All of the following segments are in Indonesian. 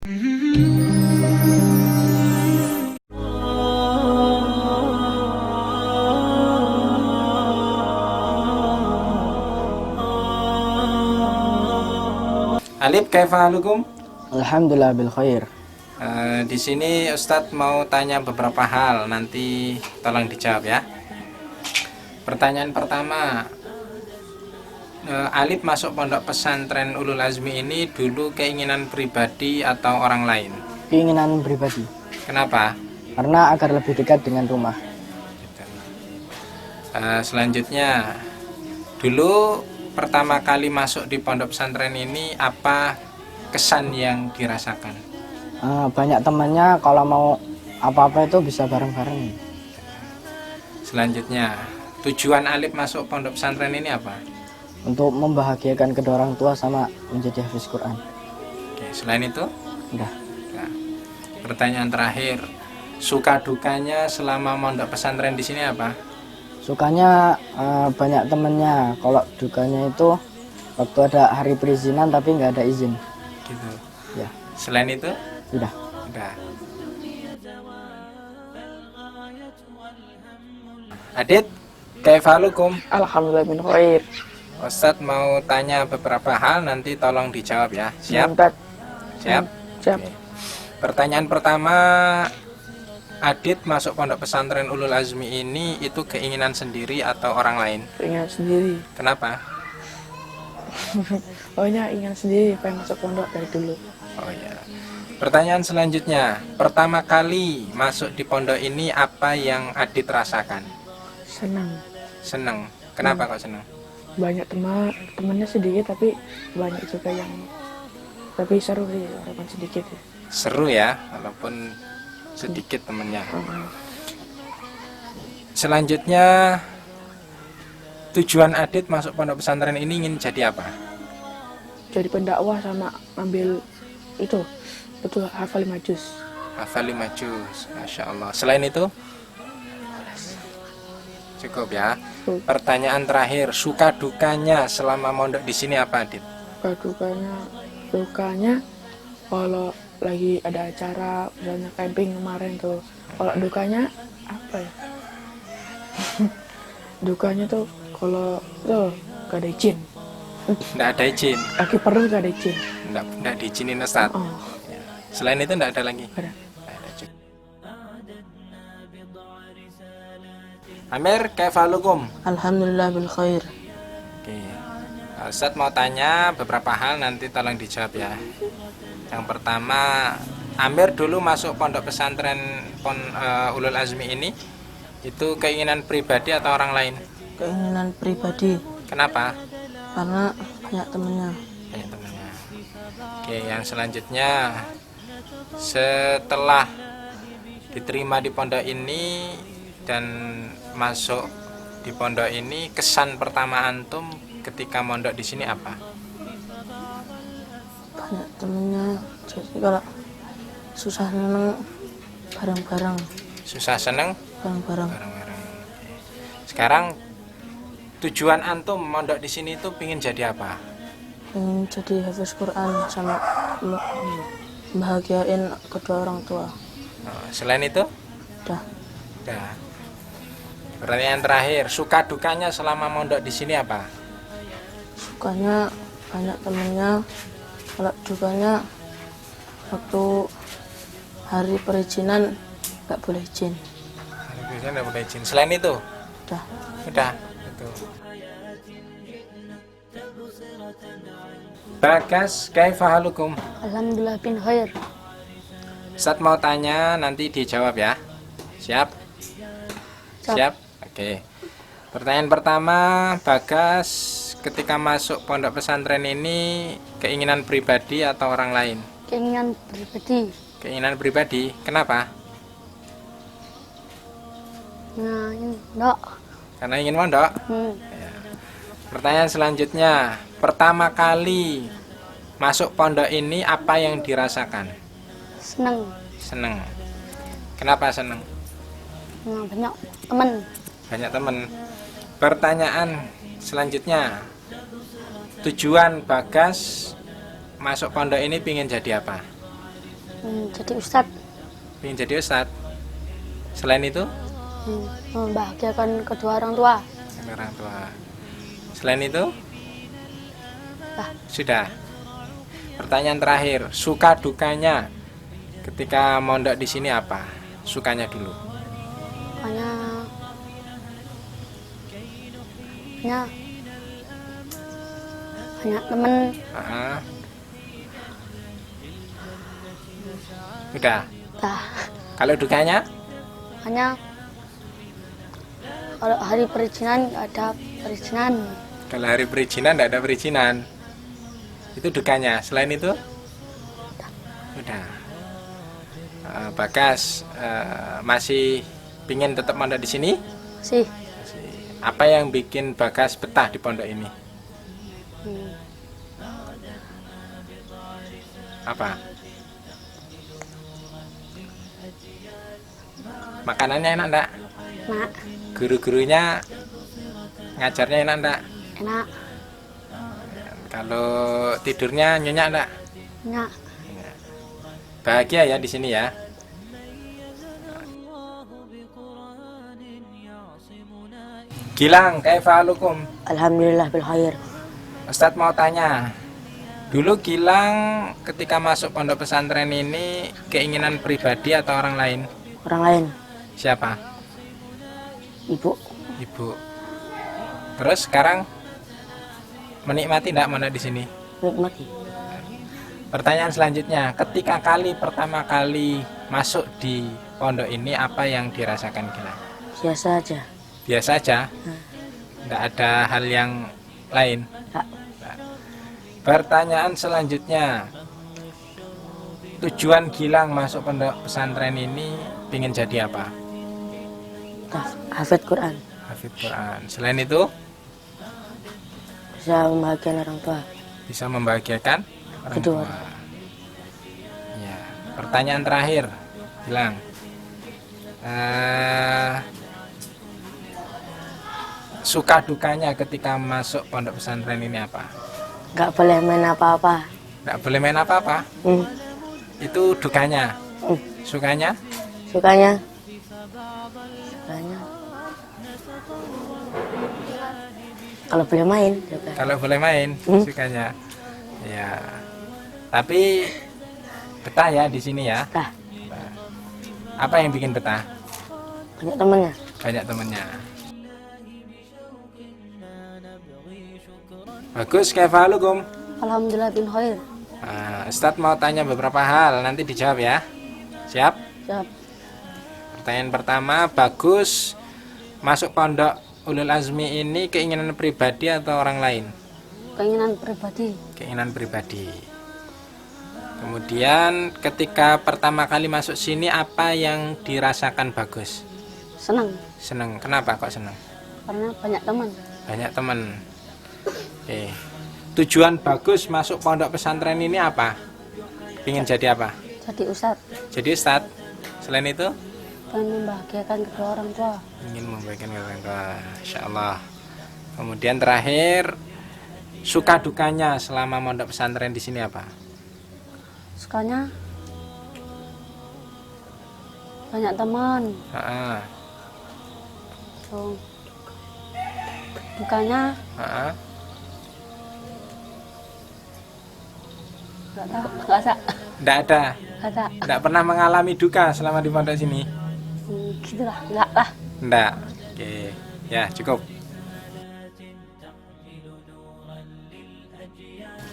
Alif, kaifa halukum? Alhamdulillah bil khair. Di sini Ustadz mau tanya beberapa hal, nanti tolong dijawab ya. Pertanyaan pertama, Alif masuk pondok pesantren Ulul Azmi ini dulu keinginan pribadi atau orang lain? Keinginan pribadi. Kenapa? Karena agar lebih dekat dengan rumah. Selanjutnya, dulu pertama kali masuk di pondok pesantren ini apa kesan yang dirasakan? Banyak temannya, kalau mau apa-apa itu bisa bareng-bareng. Selanjutnya, tujuan Alif masuk pondok pesantren ini apa? Untuk membahagiakan kedua orang tua sama menjadi hafiz Quran. Oke, selain itu? Udah. Nah, pertanyaan terakhir, suka dukanya selama mondok pesantren di sini apa? Sukanya banyak temennya. Kalau dukanya itu waktu ada hari perizinan tapi nggak ada izin. Gitu. Ya, Selain itu? udah. Udah. Adit, kaifalukum? Alhamdulillah min khair. Ustadz mau tanya beberapa hal, nanti tolong dijawab ya. Siap? Mantap. Siap? Siap. Oke. Pertanyaan pertama, Adit masuk pondok pesantren Ulul Azmi ini itu keinginan sendiri atau orang lain? Ingat sendiri. Kenapa? Pokoknya ingat sendiri pengen masuk pondok dari dulu. Oh ya. Pertanyaan selanjutnya, pertama kali masuk di pondok ini apa yang Adit rasakan? Senang. Seneng. Kenapa kok seneng? Banyak temannya sedikit tapi banyak juga yang seru sih, walaupun sedikit ya. Seru ya, walaupun sedikit temennya. Selanjutnya, tujuan Adit masuk pondok pesantren ini ingin jadi apa? Jadi pendakwah sama ambil itu betul hafal 5 juz. Hafal 5 juz, Masya Allah. Selain itu? Cukup ya. Pertanyaan terakhir, suka dukanya selama mondok di sini apa, Adit? Dukanya kalau lagi ada acara misalnya camping kemarin tuh. Kalau dukanya apa ya? Dukanya tuh kalau tuh gak ada izin. Nggak ada izin? Lagi perlu gak ada izin. Nggak diizinin Ustaz. Oh, Selain itu nggak ada lagi? ada. Nggak ada, cukup. Amir, kaifalukum? Alhamdulillah bil khair. Oke. Ustaz mau tanya beberapa hal, nanti tolong dijawab ya. Yang pertama, Amir dulu masuk pondok pesantren Ulul Azmi ini itu keinginan pribadi atau orang lain? Keinginan pribadi Kenapa? karena banyak temennya. Banyak temannya. Oke, yang selanjutnya, setelah diterima di pondok ini dan masuk di pondok ini, kesan pertama antum ketika mondok di sini apa? Banyak temennya. Jadi kalau susah seneng bareng-bareng. Susah seneng Bareng-bareng. bareng-bareng. Oke. Sekarang tujuan antum mondok di sini itu pingin jadi apa? Ingin jadi hafiz Quran sama bahagiain kedua orang tua. Oh, selain itu? Udah. Udah. Pertanyaan terakhir, suka dukanya selama mondok di sini apa? Sukanya banyak temennya. Kalau dukanya waktu hari perizinan nggak boleh izin. Biasanya nggak boleh izin. Selain itu? Udah. Udah. Itu. Bagas, kaifahalukum? Alhamdulillah bin khair. Ustaz mau tanya, nanti dijawab ya. Siap? Siap? Oke. Pertanyaan pertama, Bagas ketika masuk pondok pesantren ini keinginan pribadi atau orang lain? Keinginan pribadi. Keinginan pribadi, kenapa? Nah, ini enggak. Karena ingin mondok. Pertanyaan selanjutnya, pertama kali masuk pondok ini apa yang dirasakan? Seneng. Seneng. Kenapa seneng? Nah, banyak teman. Banyak teman. Pertanyaan selanjutnya, tujuan Bagas masuk pondok ini pingin jadi apa? Jadi ustadz. Ingin jadi ustadz. Selain itu, Membahagiakan kedua orang tua. orang tua. Selain itu, sudah. Pertanyaan terakhir, suka dukanya ketika mondok di sini apa? Sukanya dulu. Makanya banyak temen. Udah. Dah. Kalau dukanya? Makanya kalau hari perizinan nggak ada perizinan. Kalau hari perizinan tidak ada perizinan. Itu dukanya. Selain itu? Udah. Bagas masih pingin tetap mondok di sini? Sih. Apa yang bikin Bagas betah di pondok ini? Apa? Makanannya enak enggak? Enak. Guru-gurunya ngajarnya enak enggak? Enak. Kalau tidurnya nyenyak enggak? Enak. Bahagia ya di sini ya. Gilang, kaifalukum? Alhamdulillah bil khair. Ustadz mau tanya. Dulu Gilang ketika masuk pondok pesantren ini keinginan pribadi atau orang lain? Orang lain, Siapa? ibu, Ibu. Terus sekarang menikmati enggak mondok di sini? nikmati. Pertanyaan selanjutnya, ketika pertama kali masuk di pondok ini apa yang dirasakan Gilang? Biasa aja. Biasa aja? Tidak ada hal yang lain? Tak. Pertanyaan selanjutnya, tujuan Gilang masuk pondok pesantren ini ingin jadi apa? Hafid Quran. Hafid Quran. Selain itu, Bisa membahagiakan orang tua. bisa membahagiakan orang Kedua. tua. Ya. Pertanyaan terakhir, Gilang. Suka dukanya ketika masuk pondok pesantren ini apa? Nggak boleh main apa-apa. Nggak boleh main apa-apa? Hmm. Itu dukanya. Hmm. Sukanya? Sukanya kalau boleh main juga. Kalau boleh main, sukanya. Ya. Tapi betah ya di sini ya. Dah, Apa yang bikin betah? banyak temennya. Banyak temennya. Bagus, kaifalukum? Alhamdulillah bin khair. Ustadz mau tanya beberapa hal, nanti dijawab ya. Siap? Siap. Pertanyaan pertama, Bagus masuk pondok Ulul Azmi ini keinginan pribadi atau orang lain? Keinginan pribadi. Keinginan pribadi. Kemudian ketika pertama kali masuk sini apa yang dirasakan Bagus? Senang Seneng. Kenapa kok seneng? karena banyak teman. Banyak teman. Oke. Tujuan Bagus masuk pondok pesantren ini apa? Ingin jadi apa? Jadi ustadz Jadi ustadz. Selain itu? dan membahagiakan kedua orang tua. Ingin membagikan orang tua. Insya Allah. Kemudian terakhir, suka dukanya selama mondok pesantren di sini apa? Sukanya banyak teman. Ah, So, dukanya ah. nggak tahu, nggak ada. Nggak ada. Nggak ada. Nggak pernah mengalami duka selama di pondok sini? Gitulah, nggak lah. Nggak. Oke. Ya, cukup.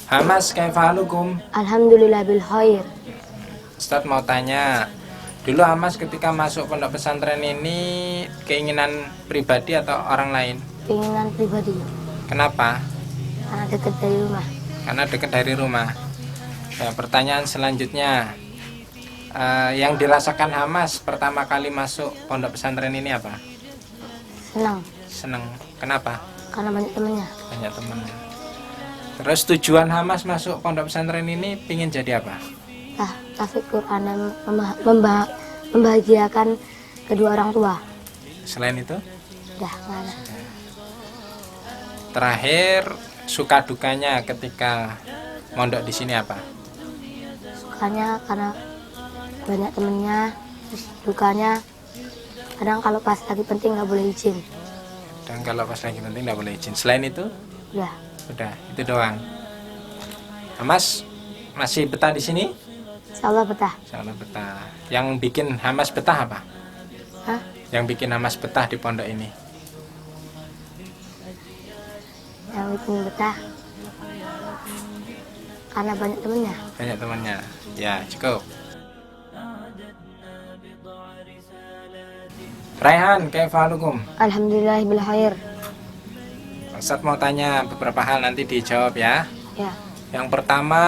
Hamas, kaifalukum? Alhamdulillah bil khair. Ustadz mau tanya, dulu Hamas ketika masuk pondok pesantren ini keinginan pribadi atau orang lain? Keinginan pribadi Kenapa? karena dekat dari rumah. Karena dekat dari rumah. Ya, pertanyaan selanjutnya, yang dirasakan Hamas pertama kali masuk pondok pesantren ini apa? Senang Seneng. Kenapa? karena banyak temannya. Banyak teman. Terus tujuan Hamas masuk pondok pesantren ini pingin jadi apa? Hafid Quran dan membahagiakan kedua orang tua. Selain itu? Dah, nggak ada. Terakhir, suka dukanya ketika mondok di sini apa? Sukanya karena banyak temennya. Terus dukanya kadang kalau pas lagi penting nggak boleh izin. Dan kalau pas lagi penting nggak boleh izin. Selain itu, Udah, udah itu doang. Hamas masih betah di sini? insya Allah betah. Insya Allah betah. Yang bikin Hamas betah apa? Hah? Yang bikin Hamas betah di pondok ini? Yang bikin betah karena banyak temennya. Banyak temannya. Ya, cukup. Raihan, kaifalukum? Alhamdulillah bil khair. Ustadz mau tanya beberapa hal, nanti dijawab ya. Ya, Yang pertama,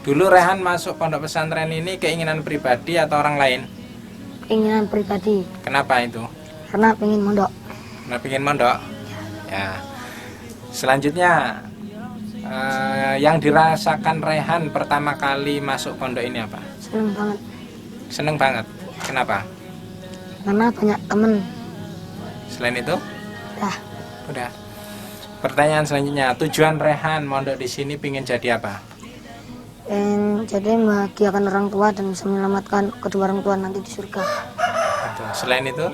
dulu Rehan masuk pondok pesantren ini keinginan pribadi atau orang lain? keinginan pribadi Kenapa itu? karena pengen mondok. Karena pengen mondok? Ya. Selanjutnya, yang dirasakan Rehan pertama kali masuk pondok ini apa? Seneng banget Seneng banget. Kenapa? karena banyak temen. Selain itu? Dah, Udah. Pertanyaan selanjutnya, tujuan Rehan mondok di sini pingin jadi apa? pengen jadi membahagiakan orang tua dan bisa menyelamatkan kedua orang tua nanti di surga. Itu. Selain itu?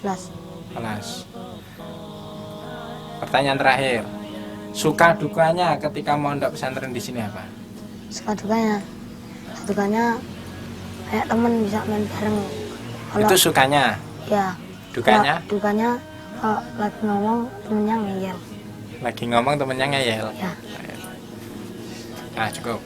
Jelas. Kelas. Pertanyaan terakhir, suka dukanya ketika mondok pesantren di sini apa? Suka dukanya kayak temen bisa main bareng. Kalau Itu sukanya, ya, dukanya dukanya kalau lagi ngomong temennya ngeyel. lagi ngomong temennya ngeyel. Ya. Nah, cukup.